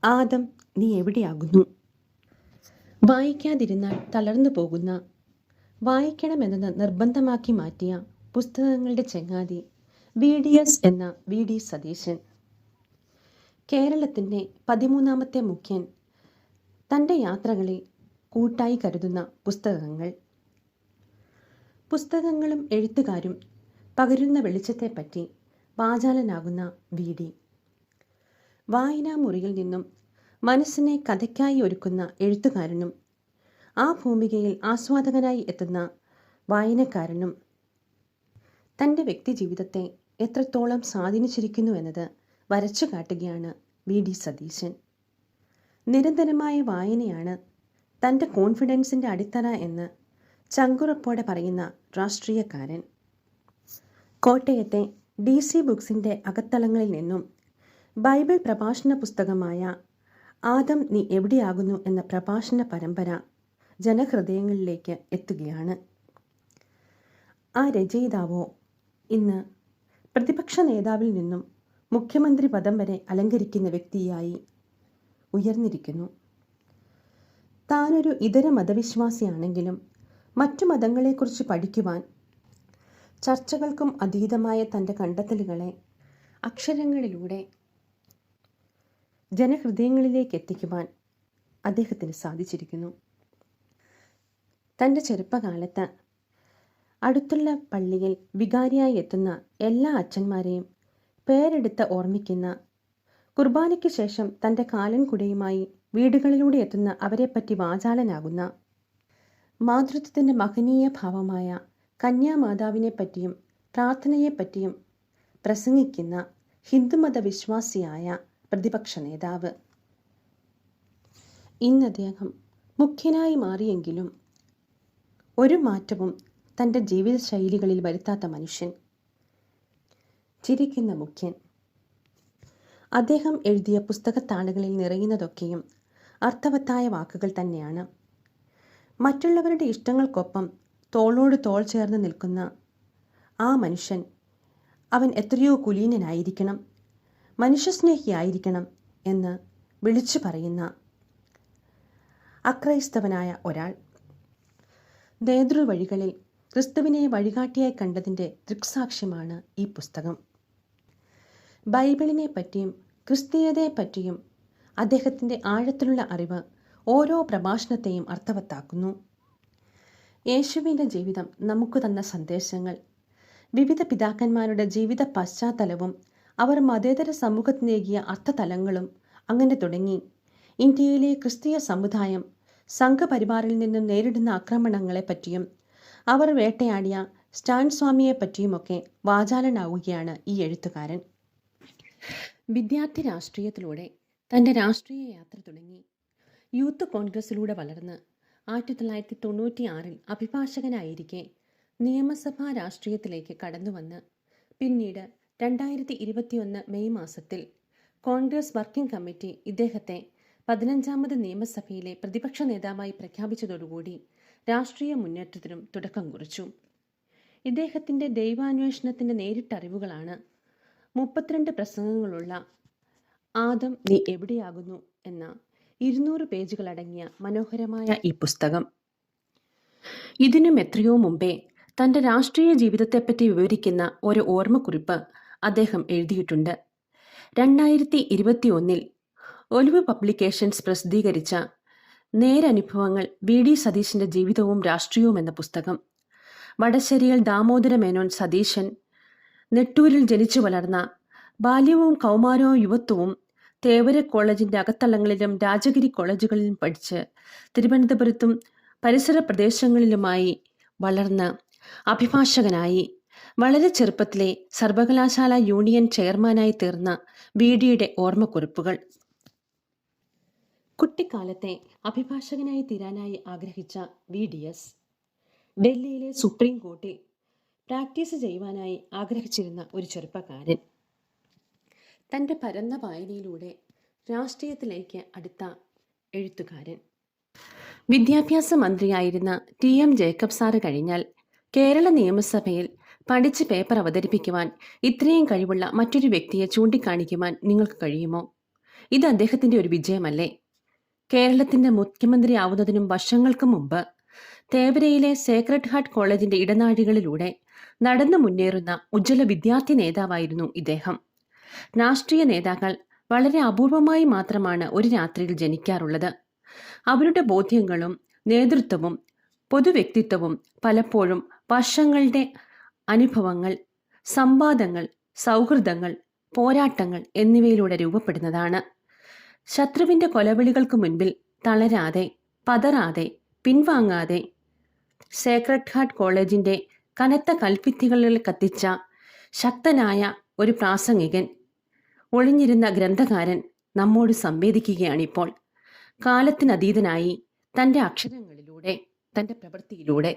ആദം, നീ എവിടെയാകുന്നു? വായിക്കാതിരുന്നാൽ തളർന്നു പോകുന്ന, വായിക്കണമെന്നത് നിർബന്ധമാക്കി മാറ്റിയ പുസ്തകങ്ങളുടെ ചങ്ങാതി VDS എന്ന VD സതീശൻ. കേരളത്തിൻ്റെ 13ാമത്തെ മുഖ്യൻ തൻ്റെ യാത്രകളെ കൂട്ടായി കരുതുന്ന പുസ്തകങ്ങൾ. പുസ്തകങ്ങളും എഴുത്തുകാരും പകരുന്ന വെളിച്ചത്തെപ്പറ്റി വാചാലനാകുന്ന VD. വായനാമുറിയിൽ നിന്നും മനസ്സിനെ കഥയ്ക്കായി ഒരുക്കുന്ന എഴുത്തുകാരനും ആ ഭൂമികയിൽ ആസ്വാദകനായി എത്തുന്ന വായനക്കാരനും തൻ്റെ വ്യക്തിജീവിതത്തെ എത്രത്തോളം സ്വാധീനിച്ചിരിക്കുന്നുവെന്നത് വരച്ചു കാട്ടുകയാണ് VD സതീശൻ. നിരന്തരമായ വായനയാണ് തൻ്റെ കോൺഫിഡൻസിൻ്റെ അടിത്തറ എന്ന് ചങ്കുറപ്പോടെ പറയുന്ന രാഷ്ട്രീയക്കാരൻ. കോട്ടയത്തെ DC ബുക്സിൻ്റെ അകത്തളങ്ങളിൽ നിന്നും ബൈബിൾ പ്രഭാഷണ പുസ്തകമായ ആദം, നീ എവിടെയാകുന്നു എന്ന പ്രഭാഷണ പരമ്പര ജനഹൃദയങ്ങളിലേക്ക് എത്തുകയാണ്. ആ രചയിതാവോ ഇന്ന് പ്രതിപക്ഷ നേതാവിൽ നിന്നും മുഖ്യമന്ത്രി പദം വരെ അലങ്കരിക്കുന്ന വ്യക്തിയായി ഉയർന്നിരിക്കുന്നു. താനൊരു ഇതര മതവിശ്വാസിയാണെങ്കിലും മറ്റു മതങ്ങളെക്കുറിച്ച് പഠിക്കുവാൻ, ചർച്ചകൾക്കും അതീതമായ തൻ്റെ കണ്ടെത്തലുകളെ അക്ഷരങ്ങളിലൂടെ ജനഹൃദയങ്ങളിലേക്ക് എത്തിക്കുവാൻ അദ്ദേഹത്തിന് സാധിച്ചിരിക്കുന്നു. തൻ്റെ ചെറുപ്പകാലത്ത് അടുത്തുള്ള പള്ളിയിൽ വികാരിയായി എത്തുന്ന എല്ലാ അച്ഛന്മാരെയും പേരെടുത്ത് ഓർമ്മിക്കുന്ന, കുർബാനയ്ക്ക് ശേഷം തൻ്റെ കാലൻ കുടയുമായി വീടുകളിലൂടെ എത്തുന്ന അവരെപ്പറ്റി വാചാലനാകുന്ന, മാതൃത്വത്തിൻ്റെ മഹനീയ ഭാവമായ കന്യാമാതാവിനെപ്പറ്റിയും പ്രാർത്ഥനയെപ്പറ്റിയും പ്രസംഗിക്കുന്ന ഹിന്ദുമത വിശ്വാസിയായ പ്രതിപക്ഷ നേതാവ്. ഇന്ന് അദ്ദേഹം മുഖ്യനായി മാറിയെങ്കിലും ഒരു മാറ്റവും തൻ്റെ ജീവിതശൈലികളിൽ വരുത്താത്ത മനുഷ്യൻ, ചിരിക്കുന്ന മുഖ്യൻ. അദ്ദേഹം എഴുതിയ പുസ്തകത്താളുകളിൽ നിറയുന്നതൊക്കെയും അർത്ഥവത്തായ വാക്കുകൾ തന്നെയാണ്. മറ്റുള്ളവരുടെ ഇഷ്ടങ്ങൾക്കൊപ്പം തോളോട് തോൾ ചേർന്ന് നിൽക്കുന്ന ആ മനുഷ്യൻ, അവൻ എത്രയോ കുലീനനായിരിക്കണം, മനുഷ്യസ്നേഹിയായിരിക്കണം എന്ന് വിളിച്ചു പറയുന്ന അക്രൈസ്തവനായ ഒരാൾ. നേതൃവഴികളിൽ ക്രിസ്തുവിനെ വഴികാട്ടിയായി കണ്ടതിൻ്റെ ദൃക്സാക്ഷ്യമാണ് ഈ പുസ്തകം. ബൈബിളിനെ പറ്റിയും ക്രിസ്തീയതയെപ്പറ്റിയും അദ്ദേഹത്തിൻ്റെ ആഴത്തിലുള്ള അറിവ് ഓരോ പ്രഭാഷണത്തെയും അർത്ഥവത്താക്കുന്നു. യേശുവിൻ്റെ ജീവിതം നമുക്ക് തന്ന സന്ദേശങ്ങൾ, വിവിധ പിതാക്കന്മാരുടെ ജീവിത പശ്ചാത്തലവും അവർ മതേതര സമൂഹത്തിനേകിയ അർത്ഥതലങ്ങളും അങ്ങനെ തുടങ്ങി ഇന്ത്യയിലെ ക്രിസ്തീയ സമുദായം സംഘപരിവാറിൽ നിന്നും നേരിടുന്ന ആക്രമണങ്ങളെപ്പറ്റിയും അവർ വേട്ടയാടിയ സ്റ്റാൻ സ്വാമിയെപ്പറ്റിയുമൊക്കെ വാചാലനാവുകയാണ് ഈ എഴുത്തുകാരൻ. വിദ്യാർത്ഥി രാഷ്ട്രീയത്തിലൂടെ തൻ്റെ രാഷ്ട്രീയ യാത്ര തുടങ്ങി യൂത്ത് കോൺഗ്രസിലൂടെ വളർന്ന് 1996 അഭിഭാഷകനായിരിക്കെ നിയമസഭാ രാഷ്ട്രീയത്തിലേക്ക് കടന്നുവന്ന് പിന്നീട് 2021 മെയ് മാസത്തിൽ കോൺഗ്രസ് വർക്കിംഗ് കമ്മിറ്റി ഇദ്ദേഹത്തെ 15ാമത് നിയമസഭയിലെ പ്രതിപക്ഷ നേതാവായി പ്രഖ്യാപിച്ചതോടുകൂടി രാഷ്ട്രീയ മുന്നേറ്റത്തിനും തുടക്കം കുറിച്ചു. ഇദ്ദേഹത്തിൻ്റെ ദൈവാന്വേഷണത്തിൻ്റെ നേരിട്ടറിവുകളാണ് 32 പ്രസംഗങ്ങളുള്ള ആദം, നീ എവിടെയാകുന്നു എന്ന 200 പേജുകളടങ്ങിയ മനോഹരമായ ഈ പുസ്തകം. ഇതിനും എത്രയോ മുമ്പേ തൻ്റെ രാഷ്ട്രീയ ജീവിതത്തെപ്പറ്റി വിവരിക്കുന്ന ഒരു ഓർമ്മക്കുറിപ്പ് അദ്ദേഹം എഴുതിയിട്ടുണ്ട്. 2021 ഒലിവ് പബ്ലിക്കേഷൻസ് പ്രസിദ്ധീകരിച്ച നേരനുഭവങ്ങൾ VD സതീശൻ്റെ ജീവിതവും രാഷ്ട്രീയവും എന്ന പുസ്തകം. വടശ്ശേരിയിൽ ദാമോദര മേനോൻ സതീശൻ നെട്ടൂരിൽ ജനിച്ചു വളർന്ന ബാല്യവും കൗമാരവും യുവത്വവും തേവര കോളേജിൻ്റെ അകത്തളങ്ങളിലും രാജഗിരി കോളേജുകളിലും പഠിച്ച് തിരുവനന്തപുരത്തും പരിസര പ്രദേശങ്ങളിലുമായി വളർന്ന് അഭിഭാഷകനായി വളരെ ചെറുപ്പത്തിലെ സർവകലാശാല യൂണിയൻ ചെയർമാനായി തീർന്ന VDയുടെ ഓർമ്മക്കുറിപ്പുകൾ. കുട്ടിക്കാലത്തെ അഭിഭാഷകനായി തീരാനായി ആഗ്രഹിച്ച VDS ഡൽഹിയിലെ സുപ്രീം കോർട്ടിൽ പ്രാക്ടീസ് ചെയ്യുവാനായി ആഗ്രഹിച്ചിരുന്ന ഒരു ചെറുപ്പക്കാരൻ. തൻ്റെ പരന്ന വായനയിലൂടെ രാഷ്ട്രീയത്തിലേക്ക് അടുത്ത എഴുത്തുകാരൻ. വിദ്യാഭ്യാസ മന്ത്രിയായിരുന്ന TM ജേക്കബ് സാറ് കഴിഞ്ഞാൽ കേരള നിയമസഭയിൽ പഠിച്ച് പേപ്പർ അവതരിപ്പിക്കുവാൻ ഇത്രയും കഴിവുള്ള മറ്റൊരു വ്യക്തിയെ ചൂണ്ടിക്കാണിക്കുവാൻ നിങ്ങൾക്ക് കഴിയുമോ? ഇത് അദ്ദേഹത്തിന്റെ ഒരു വിജയമല്ലേ? കേരളത്തിന്റെ മുഖ്യമന്ത്രി ആവുന്നതിനും വർഷങ്ങൾക്ക് മുമ്പ് തേവരയിലെ സേക്രഡ് ഹാർട്ട് കോളേജിന്റെ ഇടനാഴികളിലൂടെ നടന്നു മുന്നേറുന്ന ഉജ്ജ്വല വിദ്യാർത്ഥി നേതാവായിരുന്നു ഇദ്ദേഹം. രാഷ്ട്രീയ നേതാക്കൾ വളരെ അപൂർവമായി മാത്രമാണ് ഒരു രാത്രിയിൽ ജനിക്കാറുള്ളത്. അവരുടെ ബോധ്യങ്ങളും നേതൃത്വവും പൊതുവ്യക്തിത്വവും പലപ്പോഴും വർഷങ്ങളുടെ അനുഭവങ്ങൾ, സംവാദങ്ങൾ, സൗഹൃദങ്ങൾ, പോരാട്ടങ്ങൾ എന്നിവയിലൂടെ രൂപപ്പെടുന്നതാണ്. ശത്രുവിന്റെ കൊലവിളികൾക്ക് മുൻപിൽ തളരാതെ, പതറാതെ, പിൻവാങ്ങാതെ സേക്രഡ് ഹാർട്ട് കോളേജിന്റെ കനത്ത കൽഭിത്തികളിൽ കത്തിച്ച ശക്തനായ ഒരു പ്രാസംഗികൻ, ഒളിഞ്ഞിരുന്ന ഗ്രന്ഥകാരൻ നമ്മോട് സംവേദിക്കുകയാണിപ്പോൾ. കാലത്തിനതീതനായി തൻ്റെ അക്ഷരങ്ങളിലൂടെ, തൻ്റെ പ്രവൃത്തിയിലൂടെ.